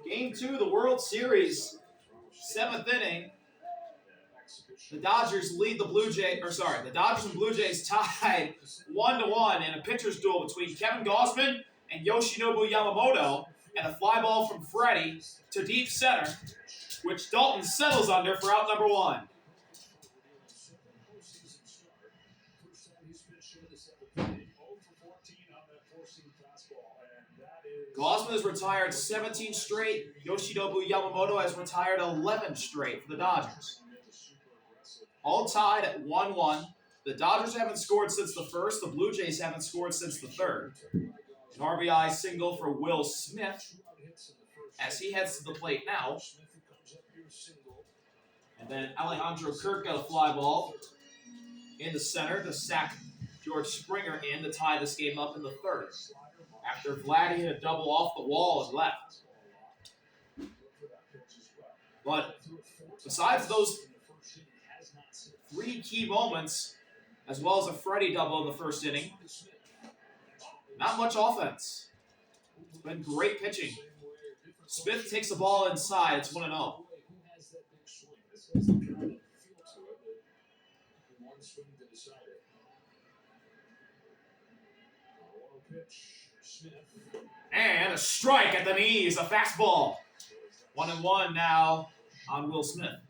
Game 2 of the World Series, 7th inning. The Dodgers lead the the Dodgers and Blue Jays tied 1-1 in a pitcher's duel between Kevin Gausman and Yoshinobu Yamamoto, and a fly ball from Freddie to deep center, which Dalton settles under for out number 1. Gausman has retired 17 straight. Yoshinobu Yamamoto has retired 11 straight for the Dodgers. All tied at 1-1. The Dodgers haven't scored since the first. The Blue Jays haven't scored since the third. An RBI single for Will Smith as he heads to the plate now. And then Alejandro Kirk got a fly ball in the center to sack George Springer in to tie this game up in the third, after Vladdy hit a double off the wall and left. But besides those 3 key moments, as well as a Freddie double in the first inning, not much offense. It's been great pitching. Smith takes the ball inside. It's 1-0. And a strike at the knees, a fastball. 1-1 now on Will Smith.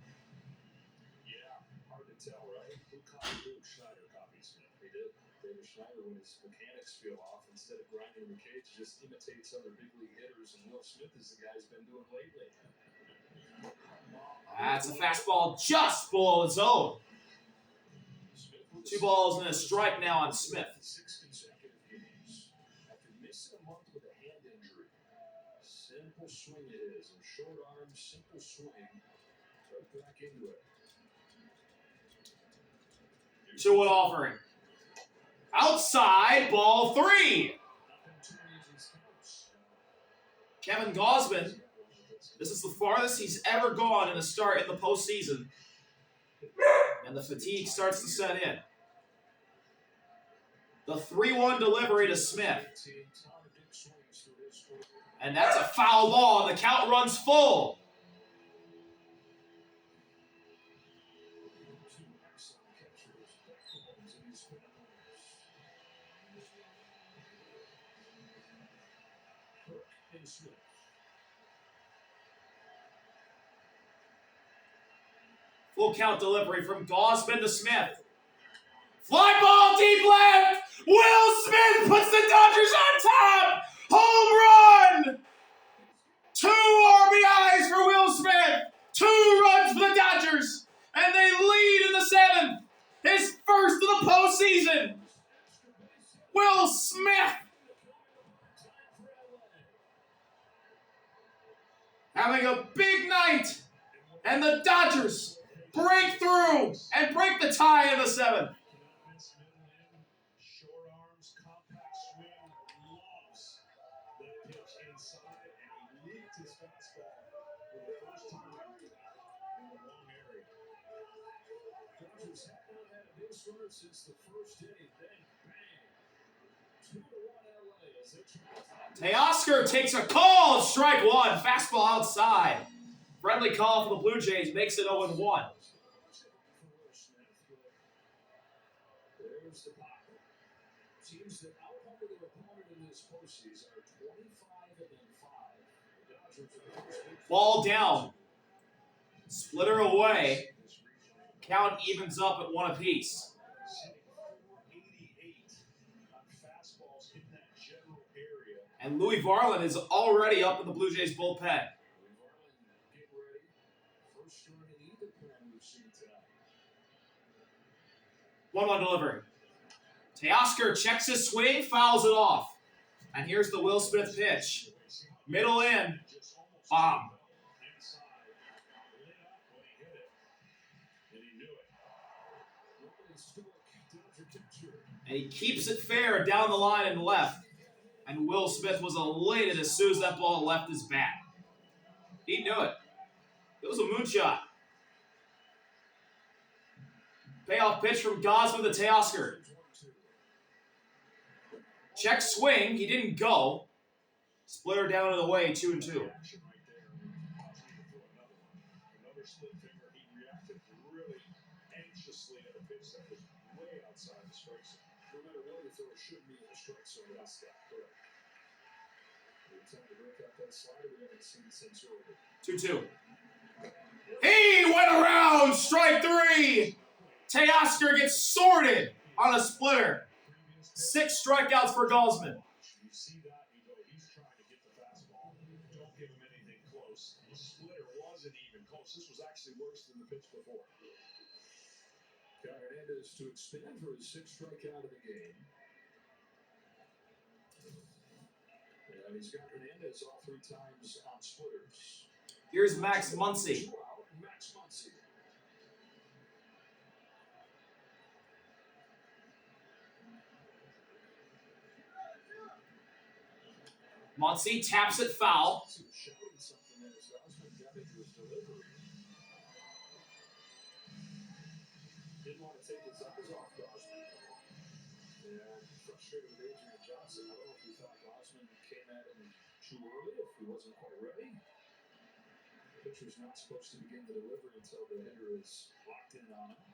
Yeah, hard to tell, right? Who Schneider copied Smith? He did. David Schneider, when his mechanics feel off, instead of grinding the cage, just imitates other big league hitters, and Will Smith is the guy he's been doing lately. That's a fastball just below the zone. 2 balls and a strike now on Smith. 6 consecutive games. After missing a month with a hand injury. Simple swing it is. A short arm, simple swing. Right back into it. 2-1 offering. Outside, ball 3. Kevin Gausman, this is the farthest he's ever gone in a start in the postseason. And the fatigue starts to set in. The 3-1 delivery to Smith. And that's a foul ball, and the count runs full. Full count delivery from Gausman to Smith. Fly ball deep left. Will Smith puts the Dodgers on top. Home run. 2 RBIs for Will Smith. 2 runs for the Dodgers. And they lead in the 7th. His first of the postseason. Will Smith having a big night. And the Dodgers break through and break the tie in the 7th. Short arms, compact swing, loves the pitch inside, and he leaked his fastball for the first time in the long area. Dodgers have not had a big start since the first inning, then bang. 2-1 LA as they Teoscar takes a call, strike 1, fastball outside. Friendly call for the Blue Jays makes it 0-1. There's the pop. Teams that outnumber their opponent in this postseason are 25-5. Ball down. Splitter away. Count evens up at 1 apiece. 88 on fastballs in that general area. And Louis Varland is already up in the Blue Jays bullpen. Get ready. First start in either plan we've seen tonight. 1-1 delivery. Teoscar checks his swing, fouls it off. And here's the Will Smith pitch. Middle in. Bomb. And he keeps it fair down the line and left. And Will Smith was elated as soon as that ball left his bat. He knew it. It was a moonshot. Payoff pitch from Gausman to Teoscar. Check swing. He didn't go. Splitter down and away, 2-2. split finger, he reacted really anxiously at a pitch that was way outside the strike zone. No matter what you throw, it shouldn't be in the strike zone. That's that. Correct. Every time to break out that slider, we haven't seen since early. 2-2. He went around. Strike 3. Teoscar gets sorted on a splitter. 6 strikeouts for Gosman. You see that, you go, he's trying to get the fastball. Don't give him anything close. The splitter wasn't even close. This was actually worse than the pitch before. Got Hernandez to expand for his 6th strikeout of the game. And he's got Hernandez all 3 times on splitters. Here's Max Muncy. Max Muncy. Muncy taps it foul. Shouting something as Gosman got into his delivery. Didn't want to take his eyes off Gosman. And frustrated with Adrian Johnson. I don't know if he thought Gosman came at him too early, if he wasn't quite ready. The pitcher's not supposed to begin the delivery until the hitter is locked in on him.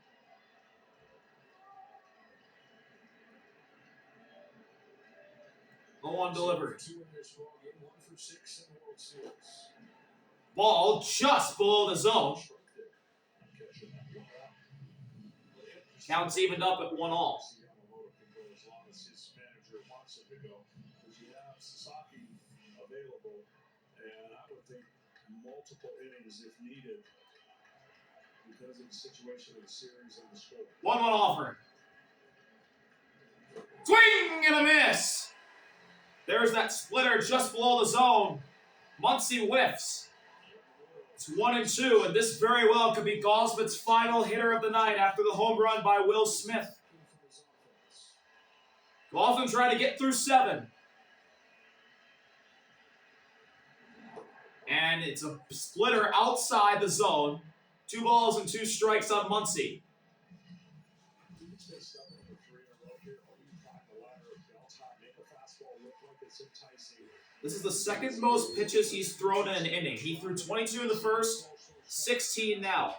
No one delivered. 2 in this ball game, 1 for 6 in the World Series. Ball just below the zone. Counts evened up at 1-1. As long as his manager wants it to go. Because you have Sasaki available, and I would think multiple innings if needed because of the situation of the series and the score. 1-1 offering. Swing and a miss. There's that splitter just below the zone. Muncy whiffs. It's 1-2, and this very well could be Gosman's final hitter of the night after the home run by Will Smith. Gosman trying to get through 7. And it's a splitter outside the zone. 2 balls and 2 strikes on Muncy. This is the 2nd most pitches he's thrown in an inning. He threw 22 in the first, 16 now.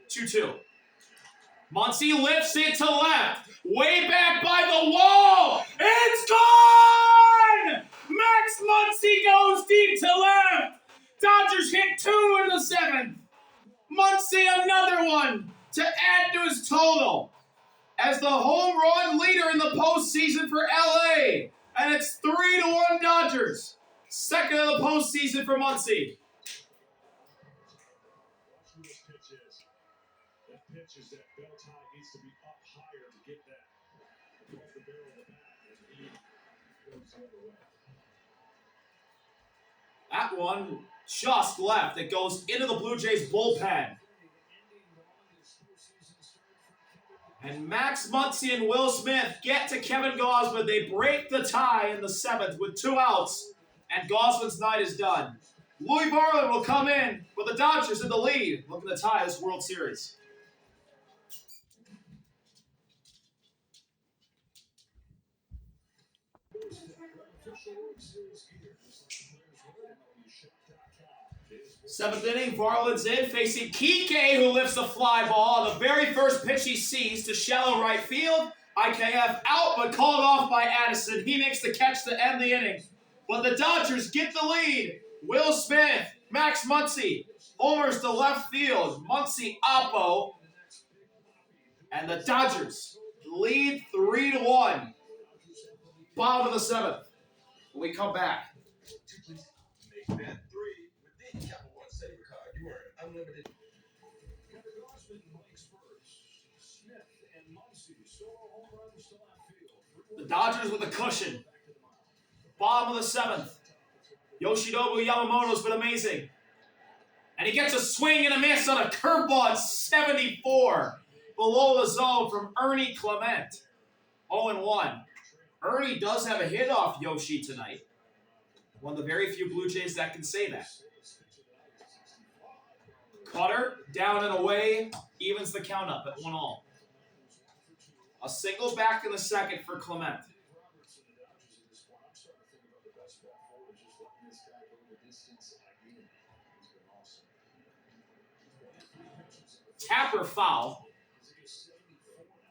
2-2. Muncy lifts it to left. Way back by the wall. It's gone! Max Muncy goes deep to left. Dodgers hit 2 in the 7th. Muncy another one to add to his total as the home run leader in the postseason for LA. And it's 3-1 Dodgers. 2nd of the postseason for Muncy. That pitch is that belt high needs to be up higher to get that above the barrel of the bat, and he goes the other way. That one just left. It goes into the Blue Jays bullpen. And Max Muncy and Will Smith get to Kevin Gosman. They break the tie in the 7th with 2 outs, and Gosman's night is done. Louis Varland will come in with the Dodgers in the lead, looking to tie this World Series. Seventh inning, Varland's in, facing Kike, who lifts a fly ball on the very first pitch he sees to shallow right field. IKF out, but called off by Addison. He makes the catch to end the inning. But the Dodgers get the lead. Will Smith, Max Muncy, homers to left field. Muncy oppo. And the Dodgers lead 3-1. Bottom of the 7th. When we come back. Make that 3 with the Capital One Saver card. You earn unlimited. Kevin Gosman makes first. Smith and Muncy solo home runs to left field. The Dodgers with a cushion. Bottom of the 7th. Yoshinobu Yamamoto's been amazing. And he gets a swing and a miss on a curveball at 74. Below the zone from Ernie Clement. 0-1. Ernie does have a hit off Yoshi tonight. One of the very few Blue Jays that can say that. Cutter, down and away, evens the count up at 1-1. A single back in the 2nd for Clement. Tapper foul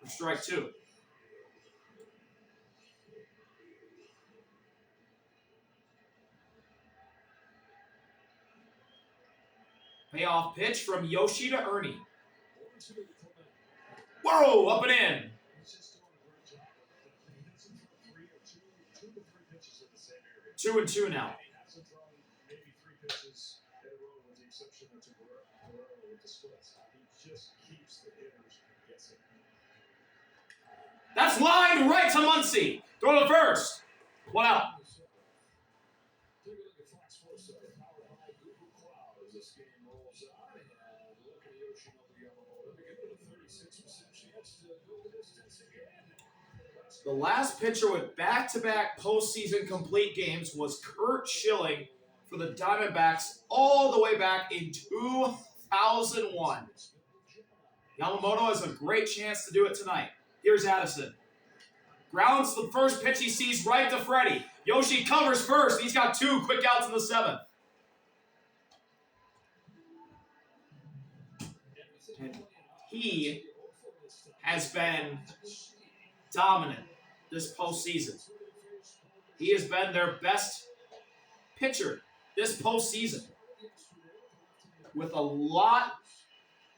for strike 2. Payoff pitch from Yoshi to Ernie. Whoa, up and in. Two and two now. That's lined right to Muncy. Throw to first. 1 out. The last pitcher with back-to-back postseason complete games was Kurt Schilling for the Diamondbacks all the way back in 2001. Yamamoto has a great chance to do it tonight. Here's Addison. Grounds the first pitch he sees right to Freddie. Yoshi covers first. He's got 2 quick outs in the 7th. And he has been dominant this postseason. He has been their best pitcher this postseason. With a lot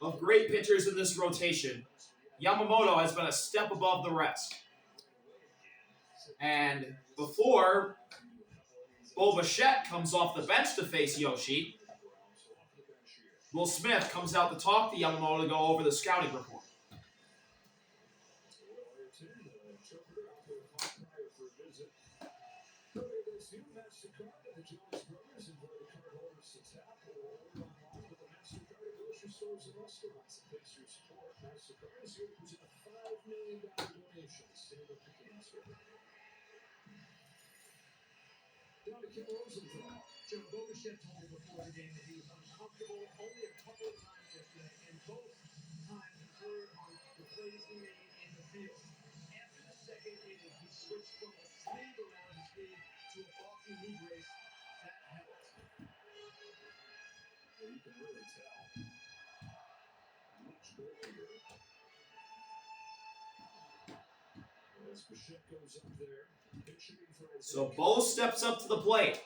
of great pitchers in this rotation, Yamamoto has been a step above the rest. And before Bo Bichette comes off the bench to face Yoshi, Will Smith comes out to talk to Yamamoto to go over the scouting report. Joe Bo Bichette told me before the game that he was uncomfortable only a couple of times yesterday, and both times occurred on the plays he made in the field. After the second inning, he switched from a sleeve around his knee to a balky knee brace. That helped. And you can really tell. Much earlier. As Bichette goes up there, pitching for his So Bo steps up to the plate.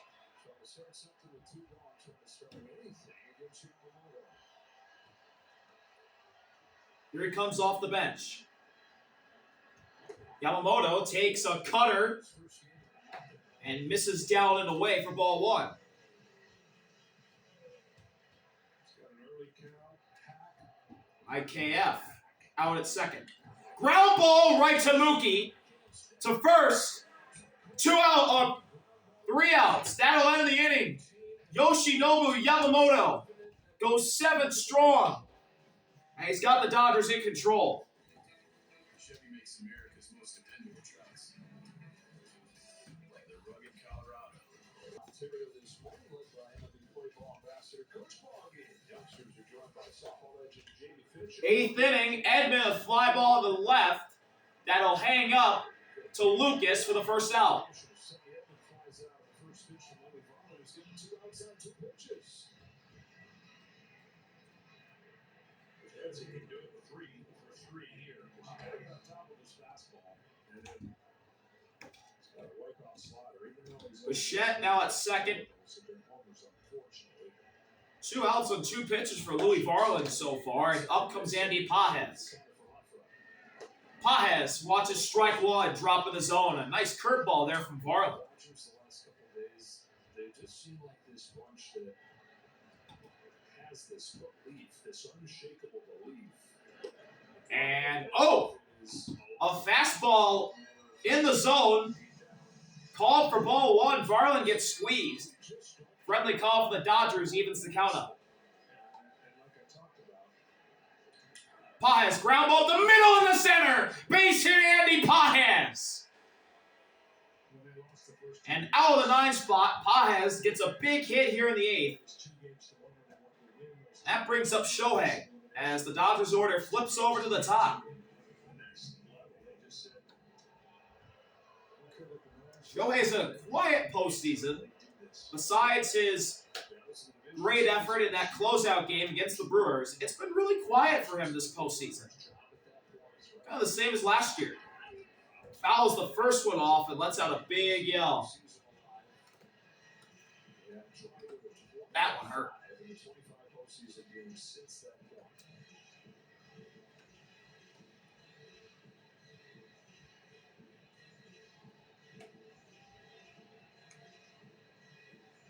Here he comes off the bench. Yamamoto takes a cutter and misses down and away for ball 1. IKF out at second. Ground ball right to Mookie. To first. 2 out. 3 outs. That'll end the inning. Yoshinobu Yamamoto goes 7 strong. And he's got the Dodgers in control. Chevy makes America's most dependable trucks. Like the rugged Colorado. This morning led by MLB Playboy Ambassador Coach Boggy. Youngsters are joined by softball legend Jamie Finch. 8th inning, Edman a fly ball to the left. That'll hang up to Lucas for the first out. He can do it with 3 for 3 here. He's got to get on top of this fastball. And then he's got a wipe-out slider. Even though he's Bichette now at second. 2 outs on 2 pitches for Louis Varland so far. And up comes Andy Pages. Pages watches strike 1 drop in the zone. A nice curveball there from Varland. The last couple of days, they just seem like this bunch that has this belief, this unshakable belief. And, a fastball in the zone. Called for ball 1. Varland gets squeezed. Friendly call for the Dodgers evens the count up. Pages, ground ball to the middle in the center. Base hit Andy Pages. And out of the 9 spot, Pages gets a big hit here in the 8th. That brings up Shohei as the Dodgers order flips over to the top. Shohei's in a quiet postseason. Besides his great effort in that closeout game against the Brewers. It's been really quiet for him this postseason. Kind of the same as last year. Fouls the first one off and lets out a big yell. That one hurt.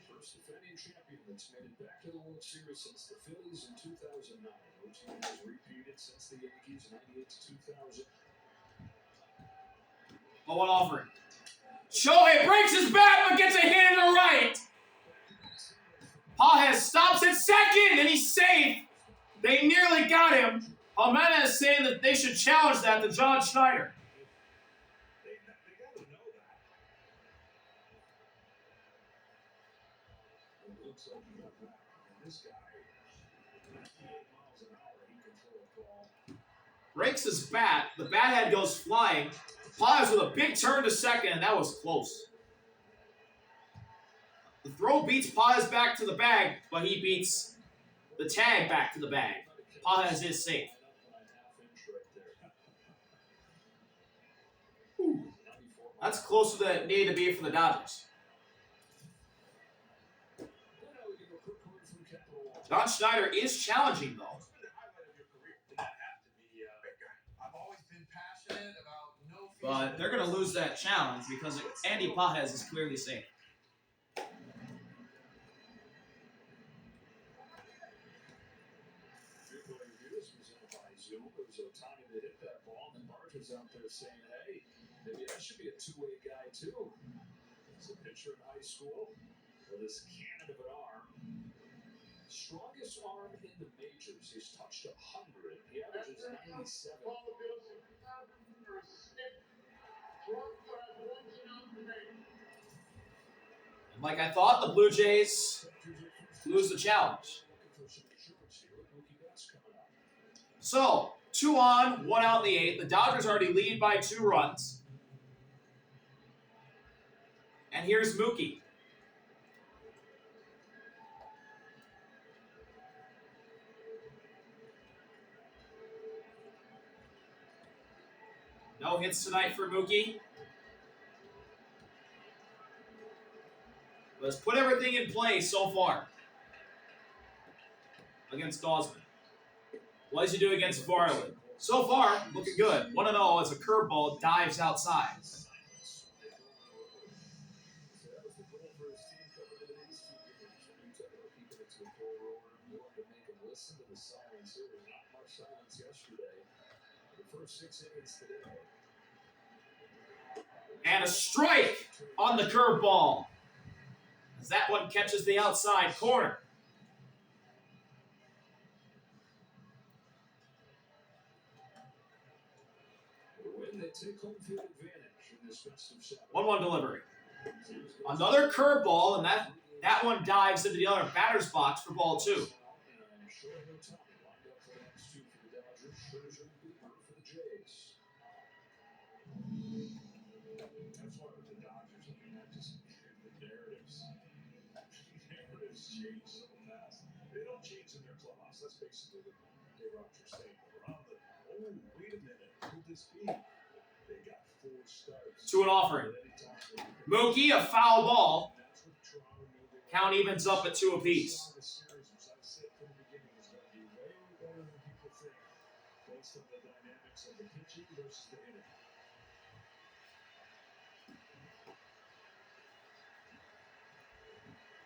First defending champion that's made it back to the World Series since the Phillies in 2009. No team has repeated since the Yankees 98 to 2000. Oh, what offering? Shohei breaks his bat but gets a hit in the right. Pages stops at second and he's safe. They nearly got him. Jimenez is saying that they should challenge that to John Schneider. They got to know that. It looks like he got back. And this guy, 98 miles an hour, he can throw a ball. Breaks his bat. The bat head goes flying. Pages with a big turn to second, and that was close. The throw beats Pages back to the bag, but he beats the tag back to the bag. Pages is safe. Whew. That's closer than it needed to be for the Dodgers. John Schneider is challenging, though. But they're going to lose that challenge because Andy Pages is clearly safe. Otani that hit that ball, and Martin's out there saying, hey, maybe I should be a two-way guy too. He's a pitcher in high school with this cannon of an arm. Strongest arm in the majors. He's touched 100. He averages 97. And like I thought, the Blue Jays lose the challenge. So, 2 on, 1 out in the 8th. The Dodgers already lead by 2 runs. And here's Mookie. No hits tonight for Mookie. Let's put everything in place so far against Gausman. What does he do against Varland? So far, looking good. 1-0 as a curveball dives outside. And a strike on the curveball. As that one catches the outside corner. Take home field advantage in this festive Saturday. 1-1 delivery. Another curveball, and that one dives into the other batter's box for ball 2. That's why with the Dodgers, I mean, that just the narratives change so fast. They don't change in their clubhouse. That's basically what Dave Rogers saying. Around the, oh, wait a minute, who could this be? They got 4 starts. 2 an offering. Mookie, a foul ball. Count evens up at 2 apiece.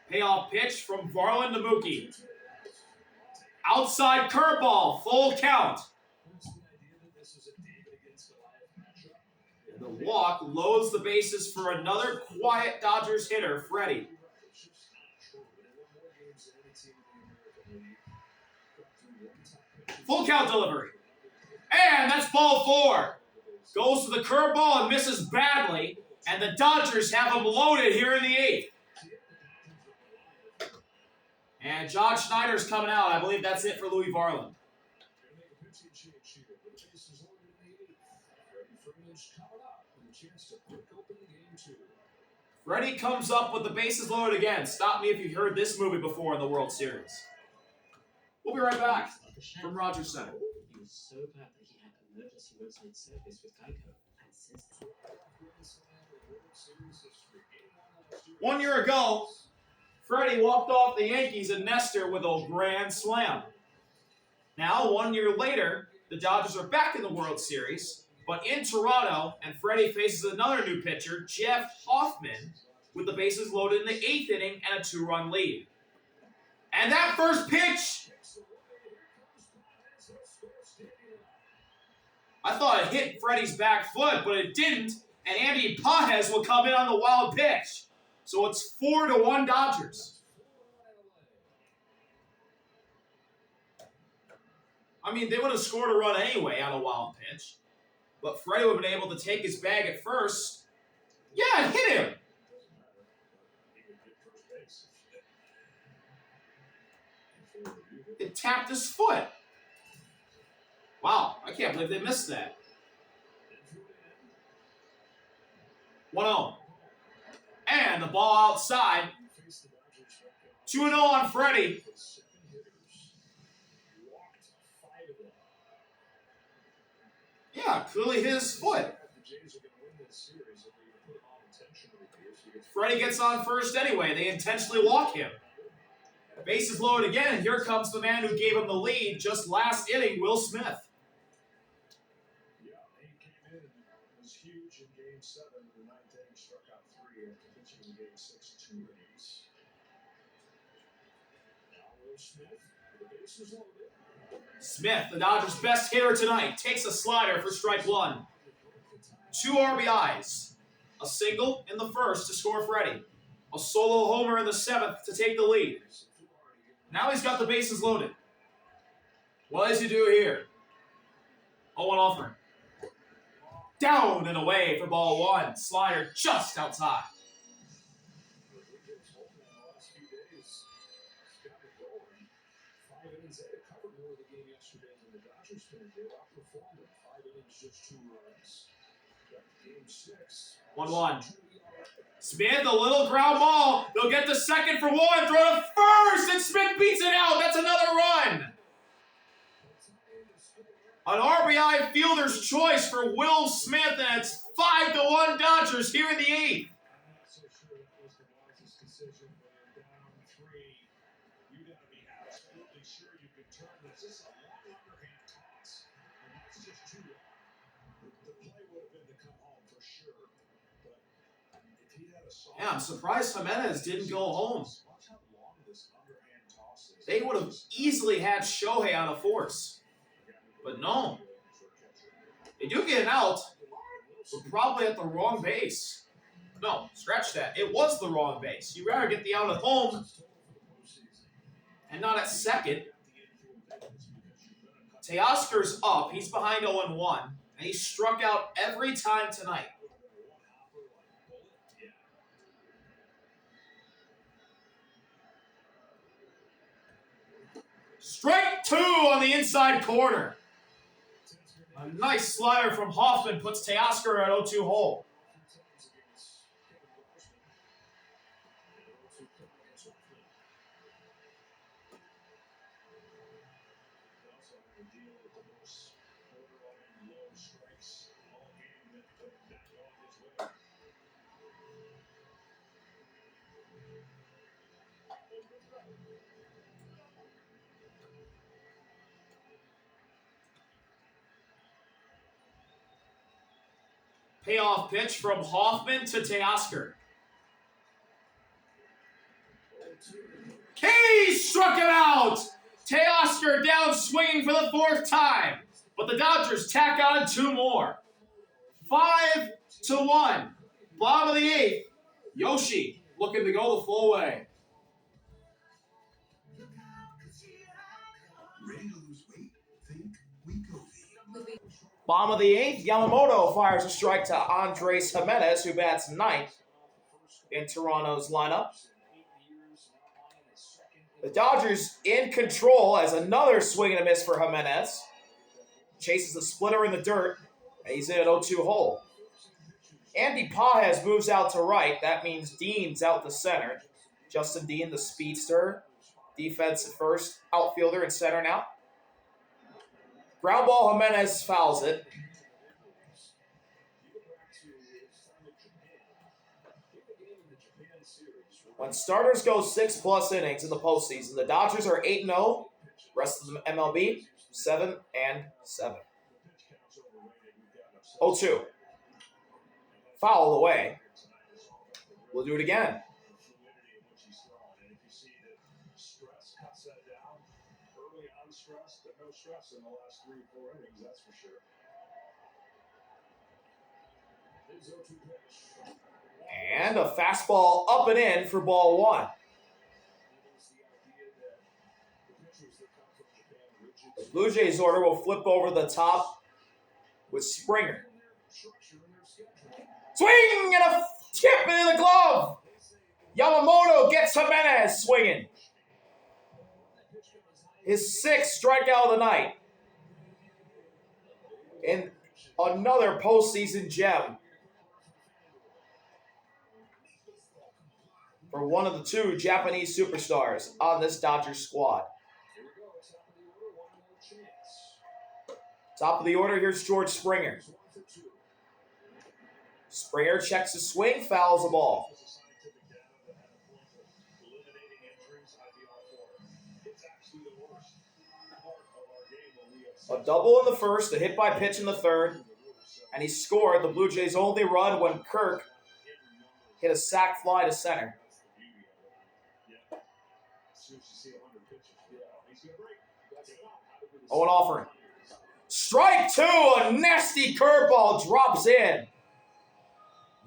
Payoff pitch from Varland to Mookie. Outside curveball, full count. The walk loads the bases for another quiet Dodgers hitter, Freddie. Full count delivery. And that's ball 4. Goes to the curveball and misses badly. And the Dodgers have him loaded here in the 8th. And John Schneider's coming out. I believe that's it for Louis Varland. Freddie comes up with the bases loaded again. Stop me if you've heard this movie before in the World Series. We'll be right back from Rogers Center. He was so glad that he had emergency roadside service with Geico. And since then, 1 year ago, Freddie walked off the Yankees and Nestor with a grand slam. Now, 1 year later, the Dodgers are back in the World Series, but in Toronto, and Freddie faces another new pitcher, Jeff Hoffman, with the bases loaded in the 8th inning and a 2-run lead. And that first pitch, I thought it hit Freddie's back foot, but it didn't, and Andy Pages will come in on the wild pitch. So it's 4-1 Dodgers. I mean, they would have scored a run anyway on a wild pitch. But Freddie would have been able to take his bag at first. Yeah, it hit him. It tapped his foot. Wow, I can't believe they missed that. 1-0. And the ball outside. 2-0 on Freddie. Yeah, clearly his foot. Freddie gets on first anyway. They intentionally walk him. Bases loaded again, and here comes the man who gave him the lead just last inning, Will Smith. Yeah, he came in and was huge in Game 7 of the 9th inning, struck out 3 after pitching in Game 6 2 innings. Now Will Smith, the bases loaded. Smith, the Dodgers' best hitter tonight, takes a slider for strike 1. 2 RBIs. A single in the first to score Freddie. A solo homer in the 7th to take the lead. Now he's got the bases loaded. What does he do here? 0-1 offer. Down and away for ball 1. Slider just outside. Just 2 runs. Game 6. 1-1. Smith, a little ground ball. They'll get the second for 1. Throw to first, and Smith beats it out. That's another run. An RBI fielder's choice for Will Smith, and it's 5-1 Dodgers here in the 8th. I'm not so sure that was the wisest decision, but you're down 3. You got to be absolutely sure you can turn this. This is a long underhand toss, and that's just too long. The play would have been to come home for sure, but if he had a soft... Yeah, I'm surprised Jimenez didn't go home. Watch how long this underhand toss is. They would have easily had Shohei on a force. But no. They do get an out, but probably at the wrong base. No, scratch that. It was the wrong base. You'd rather get the out at home and not at second. Teoscar's up. He's behind 0-1. And he struck out every time tonight. Strike 2 on the inside corner. A nice slider from Hoffman puts Teoscar at 0-2 hole. Payoff pitch from Hoffman to Teoscar. He struck him out! Teoscar down swinging for the 4th time. But the Dodgers tack on 2 more. 5-1. Bottom of the 8th. Yoshi looking to go the full way. Ready to lose weight? Think Wegovy. Bottom of the 8th, Yamamoto fires a strike to Andres Jimenez, who bats 9th in Toronto's lineup. The Dodgers in control as another swing and a miss for Jimenez. Chases a splitter in the dirt, and he's in an 0-2 hole. Andy Pajes moves out to right. That means Dean's out to center. Justin Dean, the speedster. Defense at first. Outfielder and center now. Ground ball, Jimenez fouls it. When starters go 6+ innings in the postseason, the Dodgers are 8-0. Rest of the MLB, 7-7. 0-2. Foul away. We'll do it again. And a fastball up and in for ball 1. The Blue Jays order will flip over the top with Springer. Swing and a tip into the glove. Yamamoto gets Jimenez swinging. His 6th strikeout of the night. And another postseason gem for one of the 2 Japanese superstars on this Dodgers squad. Top of the order, here's George Springer. Springer checks the swing, fouls the ball. A double in the first, a hit by pitch in the third, and he scored the Blue Jays' only run when Kirk hit a sac fly to center. 0 offering. Strike 2, a nasty curveball drops in.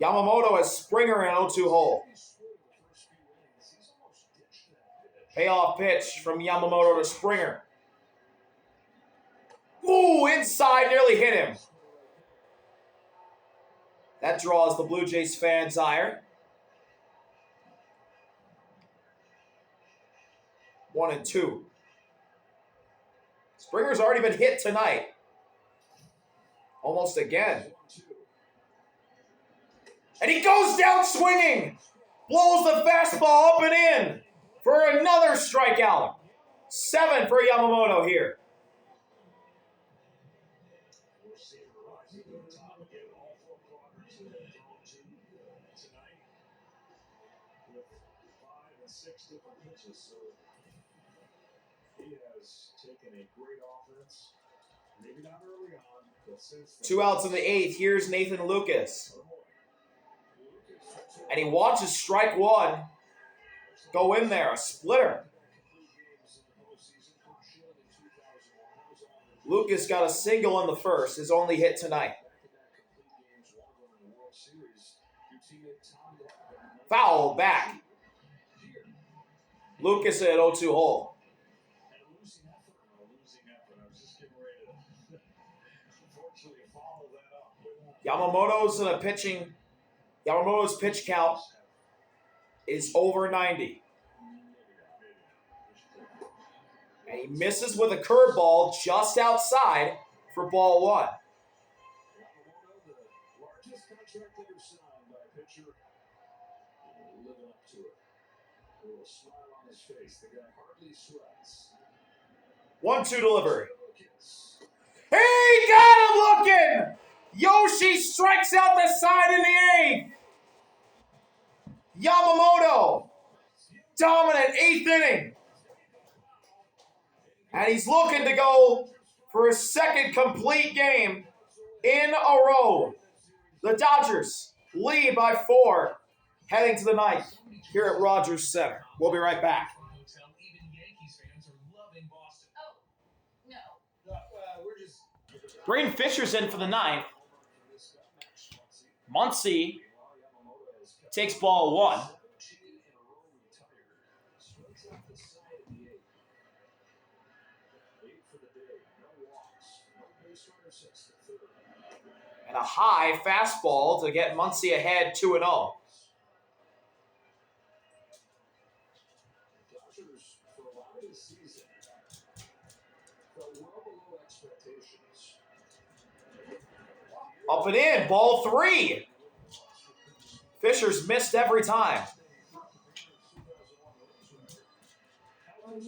Yamamoto has Springer in 0-2 hole. Payoff pitch from Yamamoto to Springer. Ooh, inside, nearly hit him. That draws the Blue Jays fans' ire. 1-2. Springer's already been hit tonight. Almost again. And he goes down swinging. Blows the fastball up and in for another strikeout. 7 for Yamamoto here. Two outs in the 8th. Here's Nathan Lucas. And he watches strike 1 go in there, a splitter. Lucas got a single in the first, his only hit tonight. Foul back. Lucas at 0-2 hole. Yamamoto's pitch count is over 90. And he misses with a curveball just outside for ball 1. One-two delivery. He got him looking! Yoshi strikes out the side in the 8th. Yamamoto, dominant 8th inning. And he's looking to go for his 2nd complete game in a row. The Dodgers lead by 4 heading to the 9th here at Rogers Center. We'll be right back. Braden Fisher's in for the 9th. Muncy takes ball 1. And a high fastball to get Muncy ahead 2-0. Up and in, ball 3. Fisher's missed every time. And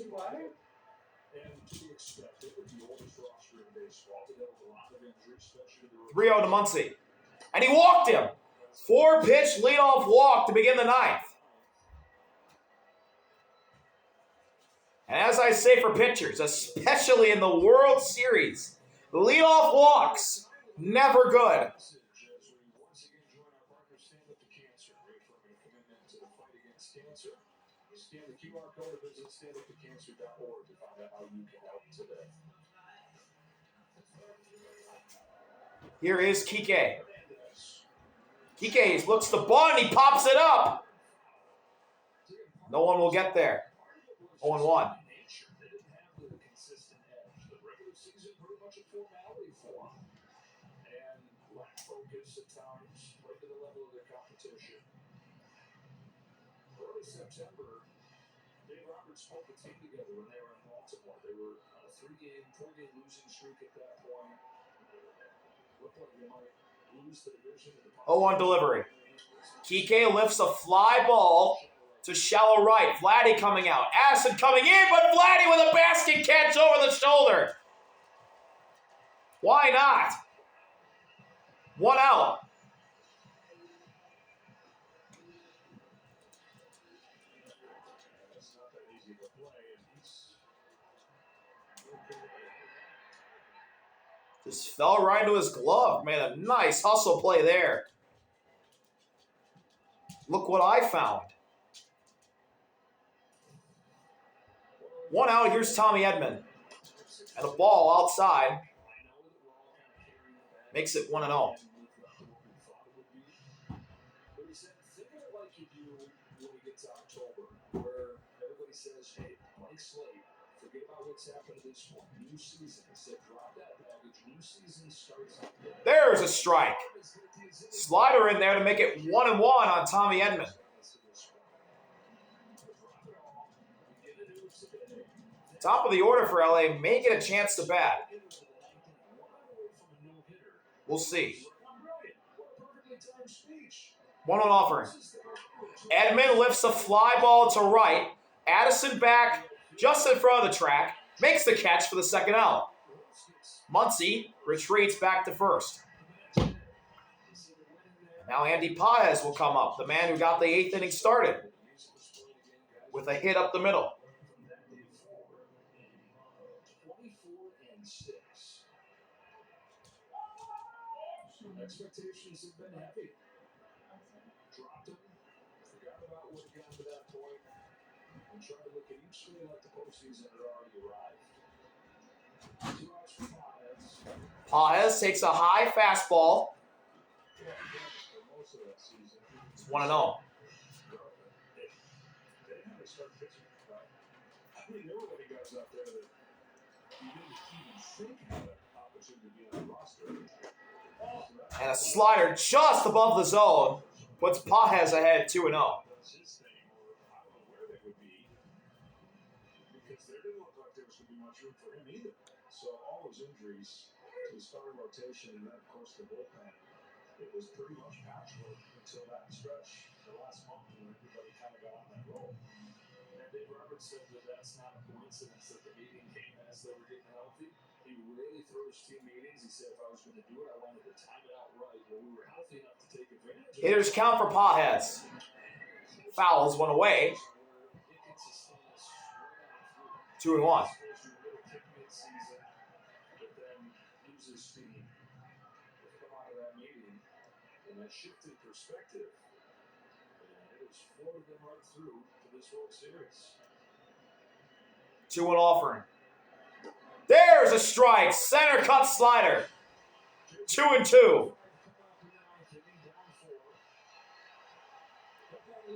to be expected with the oldest roster in baseball, they have a lot of injuries, especially the 3-0 to Muncy. And he walked him. 4-pitch leadoff walk to begin the ninth. And as I say for pitchers, especially in the World Series, leadoff walks, never good. as we once again join our partner Stand Up to Cancer. Reaffirming a commitment to the fight against cancer. Scan the QR code or visit standuptocancer.org to find out how you can help today. Here is Kike. Kike looks the bunt, he pops it up. No one will get there. 0-1. They didn't have the consistent edge. The regular season pretty much a formality for them. And lack focus at times, right to the level of their competition. Early September, Dave Roberts pulled the team together when they were in Baltimore. They were on a 4-game losing streak at that point. Looked like they might lose the division. 0-1 delivery. Kike lifts a fly ball to shallow right. Vladdy coming out. Addison coming in, but Vladdy with a basket catch over the shoulder. Why not? 1 out. It's not that easy to play, and he's Just fell right into his glove. Made a nice hustle play there. Look what I found. 1 out. Here's Tommy Edman. And a ball outside. Makes it 1-0. But he said, think of it like you do when we get to October, where everybody says, hey, blank slate, forget about what's happened at this point. New season. He said, drop that baggage. New season starts up there. There's a strike. Slider in there to make it 1-1 on Tommy Edman. Top of the order for LA may get a chance to bat. We'll see. 1-1 offering. Edman lifts a fly ball to right. Addison back just in front of the track. Makes the catch for the second out. Muncy retreats back to first. Now Andy Paez will come up, the man who got the 8th inning started, with a hit up the middle. 24-6. Expectations have been heavy. Dropped them, forgot about what had gotten to that point, and tried to look at each game like the postseason had already arrived. 2 outs for Paez. Paez takes a high fastball. For most of that season, It's 1-0. they didn't have to start pitching, right? I mean, there were many guys out there that you didn't even think had an opportunity to be on the roster. And a slider just above the zone puts Paez ahead 2-0. That's his thing, or I don't know where they would be, because there didn't look like there was going to be much room for him either. So all those injuries to the starting rotation and then, of course, the bullpen, it was pretty much patchwork until that stretch the last month when everybody kind of got on that roll. And Dave Roberts said that that's not a coincidence that the meeting came as they were getting healthy. He really throws team meetings. He said if I was going to do it, I wanted to time it out right where we were healthy enough to take advantage of it. Hitters count for Paez. Fouls one away. 2-1. That shifted perspective, and it has flowed them right through to this World Series. 2-1 offering. There's a strike. Center cut slider. 2-2.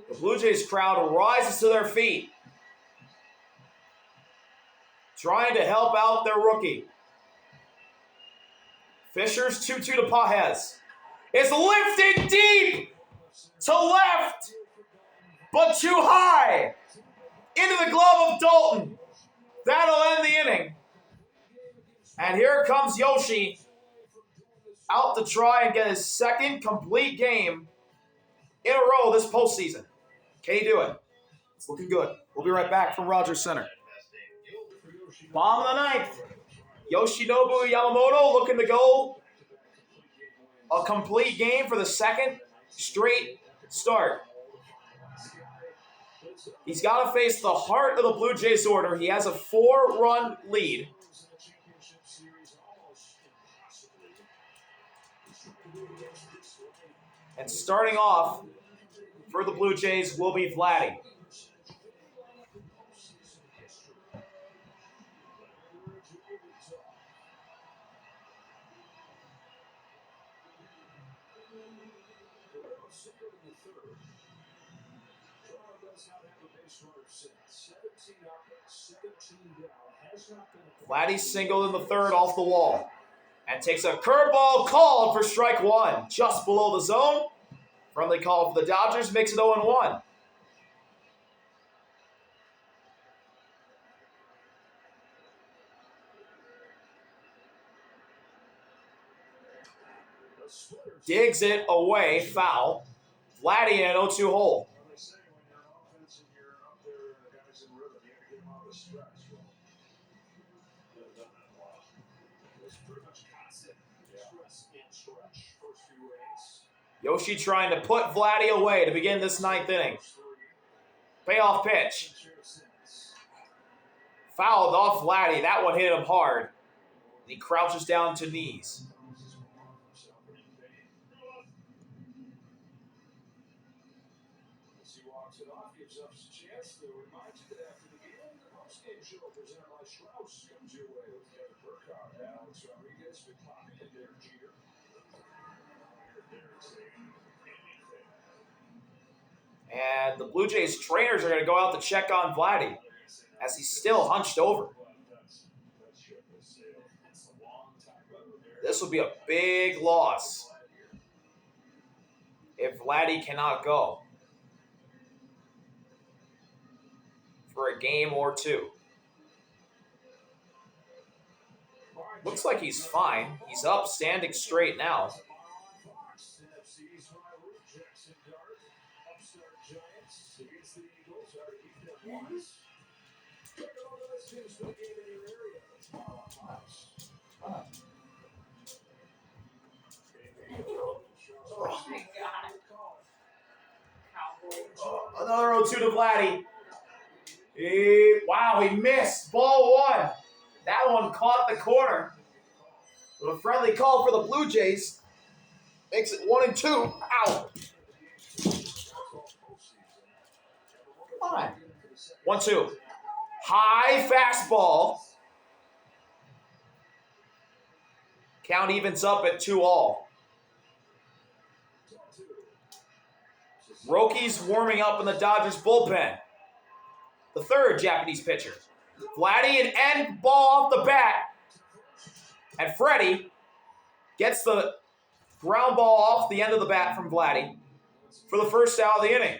The Blue Jays crowd rises to their feet, trying to help out their rookie. Fisher's 2-2 to Paez. It's lifted deep to left, but too high. Into the glove of Dalton. That'll end the inning. And here comes Yoshi out to try and get his second complete game in a row this postseason. Can he do it? It's looking good. We'll be right back from Rogers Center. Bottom of the ninth. Yoshinobu Yamamoto looking to go a complete game for the second straight start. He's got to face the heart of the Blue Jays order. He has a 4-run lead. And starting off for the Blue Jays will be Vladdy. Vladdy singled in the third off the wall and takes a curveball called for strike one, just below the zone. Friendly call for the Dodgers, makes it 0-1. Digs it away, foul. Vladdy in an 0-2 hole. Yoshi trying to put Vladdy away to begin this ninth inning. Payoff pitch. Fouled off Vladdy. That one hit him hard. He crouches down to knees. And the Blue Jays trainers are going to go out to check on Vladdy as he's still hunched over. This will be a big loss if Vladdy cannot go for a game or two. Looks like he's fine. He's up, standing straight now. Another 0-2 to Vladdy. Wow, he missed. Ball one. That one caught the corner. With a friendly call for the Blue Jays. Makes it 1-2. Ow. Come on. 1-2. High fastball. Count evens up at 2-all. Rocky's warming up in the Dodgers bullpen. The third Japanese pitcher. Vladdy an end ball off the bat. And Freddie gets the ground ball off the end of the bat from Vladdy for the first out of the inning.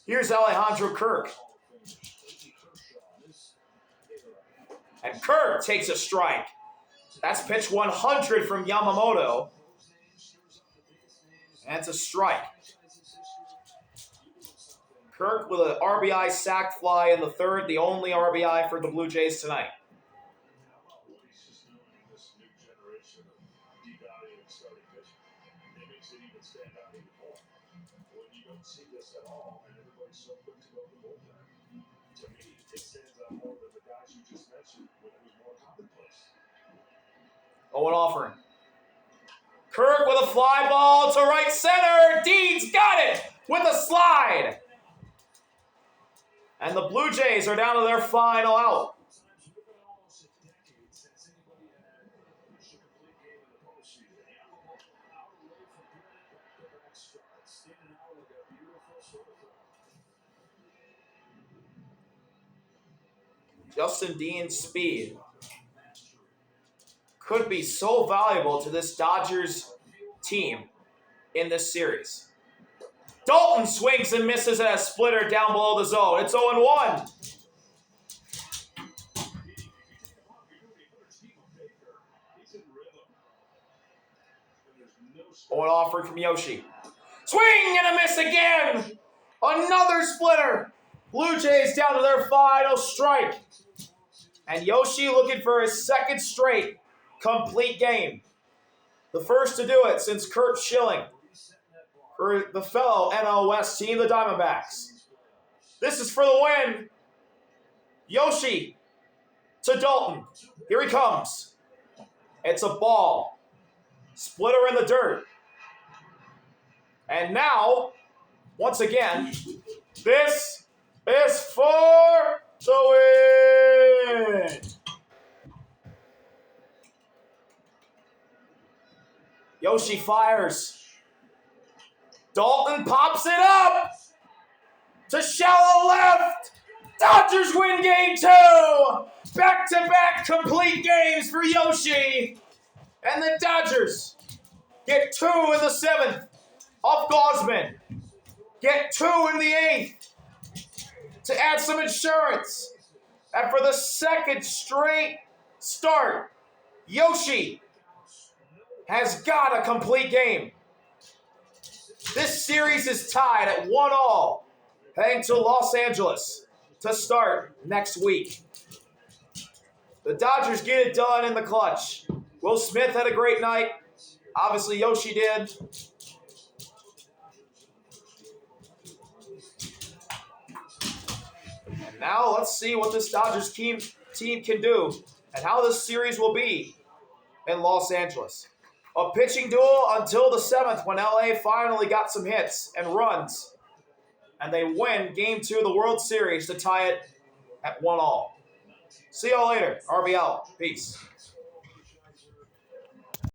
Here's Alejandro Kirk. And Kirk takes a strike. That's pitch 100 from Yamamoto. And it's a strike. Kirk with an RBI sac fly in the third, the only RBI for the Blue Jays tonight. Owen offering. Kirk with a fly ball to right center. Dean's got it with a slide. And the Blue Jays are down to their final out. Justin Dean's speed could be so valuable to this Dodgers team in this series. Dalton swings and misses at a splitter down below the zone. It's 0-1. 0-0 offering from Yoshi. Swing and a miss again. Another splitter. Blue Jays down to their final strike. And Yoshi looking for his second straight complete game. The first to do it since Kurt Schilling for the fellow NL West team, the Diamondbacks. This is for the win. Yoshi to Dalton. Here he comes. It's a ball. Splitter in the dirt. And now, once again, this is for the win. Yoshi fires. Dalton pops it up to shallow left. Dodgers win game 2. Back-to-back complete games for Yoshi. And the Dodgers get 2 in the 7th off Gosman. Get 2 in the 8th to add some insurance. And for the second straight start, Yoshi has got a complete game. This series is tied at 1-1, heading to Los Angeles to start next week. The Dodgers get it done in the clutch. Will Smith had a great night. Obviously, Yoshi did. And now let's see what this Dodgers team can do and how this series will be in Los Angeles. A pitching duel until the 7th when LA finally got some hits and runs. And they win Game 2 of the World Series to tie it at 1-1. See y'all later. RBL. Peace.